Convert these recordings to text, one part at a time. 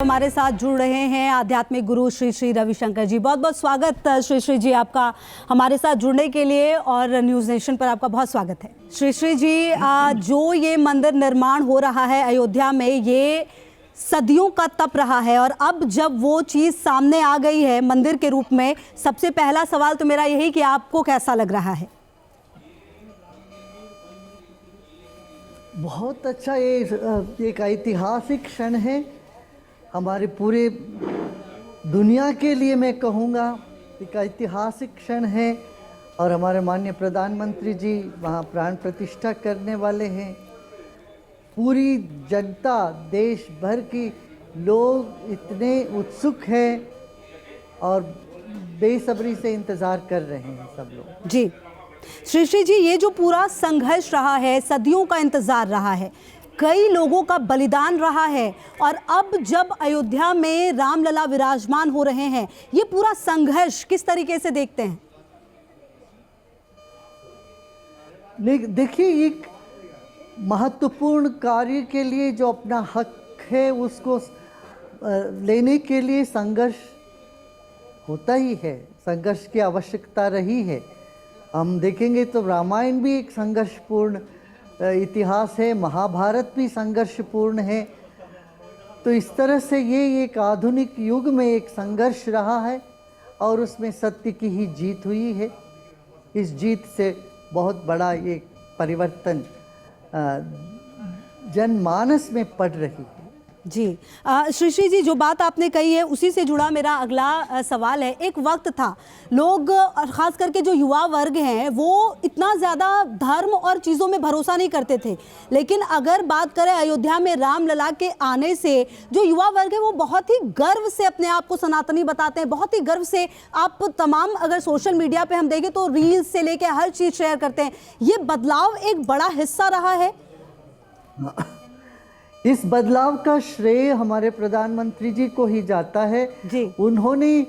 हमारे साथ जुड़ रहे हैं आध्यात्मिक गुरु श्री श्री रविशंकर जी। बहुत बहुत स्वागत श्री श्री जी आपका हमारे साथ जुड़ने के लिए, और न्यूज़ नेशन पर आपका बहुत स्वागत है। श्री श्री जी, जो ये मंदिर निर्माण हो रहा है अयोध्या में, ये सदियों का तप रहा है, और अब जब वो चीज़ सामने आ गई है मंदिर के रूप में, सबसे पहला सवाल तो मेरा यही कि आपको कैसा लग रहा है? बहुत अच्छा, ये एक ऐतिहासिक क्षण है हमारे पूरे दुनिया के लिए। मैं कहूँगा एक ऐतिहासिक क्षण है, और हमारे माननीय प्रधानमंत्री जी वहाँ प्राण प्रतिष्ठा करने वाले हैं। पूरी जनता, देश भर की लोग इतने उत्सुक हैं और बेसब्री से इंतज़ार कर रहे हैं सब लोग। जी श्री श्री जी, ये जो पूरा संघर्ष रहा है, सदियों का इंतजार रहा है, कई लोगों का बलिदान रहा है, और अब जब अयोध्या में रामलला विराजमान हो रहे हैं, ये पूरा संघर्ष किस तरीके से देखते हैं? देखिए, एक महत्वपूर्ण कार्य के लिए जो अपना हक है उसको लेने के लिए संघर्ष होता ही है, संघर्ष की आवश्यकता रही है। हम देखेंगे तो रामायण भी एक संघर्षपूर्ण इतिहास है, महाभारत भी संघर्षपूर्ण है। तो इस तरह से ये एक आधुनिक युग में एक संघर्ष रहा है, और उसमें सत्य की ही जीत हुई है। इस जीत से बहुत बड़ा ये परिवर्तन जनमानस में पड़ रही है। जी श्री श्री जी, जो बात आपने कही है उसी से जुड़ा मेरा अगला सवाल है। एक वक्त था, लोग खास करके जो युवा वर्ग हैं वो इतना ज़्यादा धर्म और चीज़ों में भरोसा नहीं करते थे, लेकिन अगर बात करें अयोध्या में रामलला के आने से, जो युवा वर्ग है वो बहुत ही गर्व से अपने आप को सनातनी बताते हैं, बहुत ही गर्व से। आप तमाम अगर सोशल मीडिया पे हम देखें तो रील्स से लेके हर चीज़ शेयर करते हैं। ये बदलाव एक बड़ा हिस्सा रहा है। इस बदलाव का श्रेय हमारे प्रधानमंत्री जी को ही जाता है जी। उन्होंने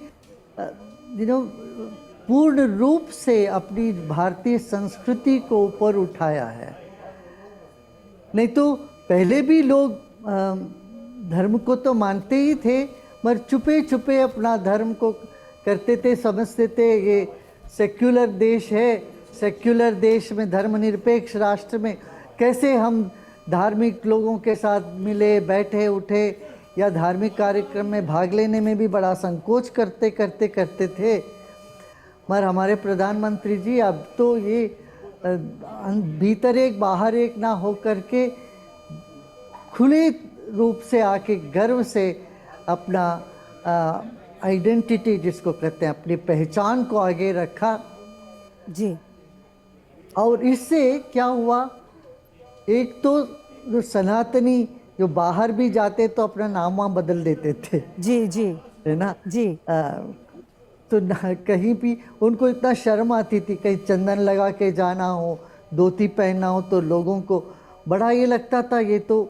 पूर्ण रूप से अपनी भारतीय संस्कृति को ऊपर उठाया है। नहीं तो पहले भी लोग धर्म को तो मानते ही थे, मगर छुपे छुपे अपना धर्म को करते थे, समझते थे ये सेक्युलर देश है, सेक्युलर देश में, धर्मनिरपेक्ष राष्ट्र में कैसे हम धार्मिक लोगों के साथ मिले, बैठे उठे, या धार्मिक कार्यक्रम में भाग लेने में भी बड़ा संकोच करते थे। मगर हमारे प्रधानमंत्री जी अब तो ये भीतर एक बाहर एक ना हो करके खुले रूप से आके गर्व से अपना आइडेंटिटी, जिसको कहते हैं, अपनी पहचान को आगे रखा जी। और इससे क्या हुआ, एक तो जो सनातनी जो बाहर भी जाते तो अपना नाम वहाँ बदल देते थे, जी जी, है ना जी। तो कहीं भी उनको इतना शर्म आती थी, कहीं चंदन लगा के जाना हो, धोती पहनना हो, तो लोगों को बड़ा ये लगता था ये तो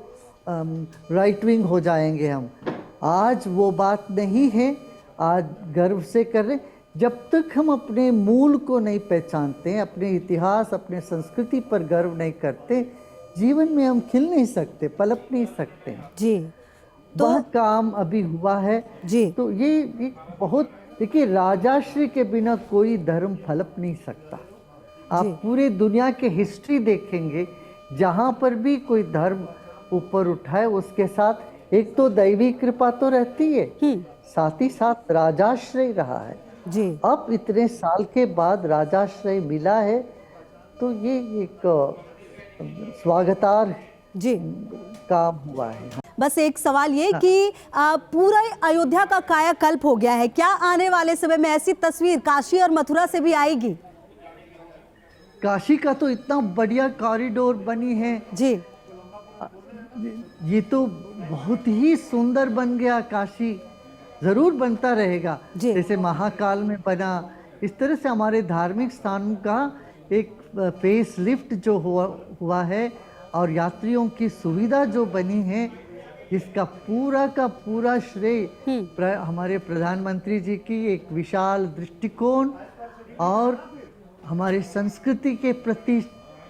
राइट विंग हो जाएंगे हम। आज वो बात नहीं है, आज गर्व से कर रहे। जब तक हम अपने मूल को नहीं पहचानते, अपने इतिहास, अपने संस्कृति पर गर्व नहीं करते, जीवन में हम खिल नहीं सकते, पलप नहीं सकते जी। तो वह काम अभी हुआ है जी। तो ये एक बहुत, देखिए, राजाश्री के बिना कोई धर्म फलप नहीं सकता। आप पूरे दुनिया के हिस्ट्री देखेंगे, जहाँ पर भी कोई धर्म ऊपर उठाए उसके साथ एक तो दैवी कृपा तो रहती है, साथ ही साथ राजाश्रय रहा है जी। अब इतने साल के बाद राजाश्रय मिला है, तो ये एक स्वागतार्ह जी काम हुआ है। बस एक सवाल ये कि पूरा अयोध्या का कायाकल्प हो गया है, क्या आने वाले समय में ऐसी तस्वीर काशी और मथुरा से भी आएगी? काशी का तो इतना बढ़िया कॉरिडोर बनी है जी, ये तो बहुत ही सुंदर बन गया। काशी जरूर बनता रहेगा, जैसे महाकाल में बना, इस तरह से हमारे धार्मिक स्थान का एक फेस लिफ्ट जो हुआ है, और यात्रियों की सुविधा जो बनी है, इसका पूरा का पूरा श्रेय हमारे प्रधानमंत्री जी की एक विशाल दृष्टिकोण और हमारी संस्कृति के प्रति,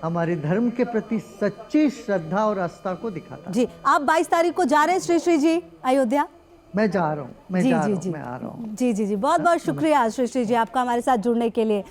हमारे धर्म के प्रति सच्ची श्रद्धा और आस्था को दिखाता। जी, आप 22 तारीख को जा रहे हैं श्री श्री जी अयोध्या? मैं जा रहा हूँ, मैं जी जा जी रहा जी हूँ, मैं आ रहा हूँ। जी जी जी बहुत बहुत शुक्रिया सृष्टि जी आपका हमारे साथ जुड़ने के लिए।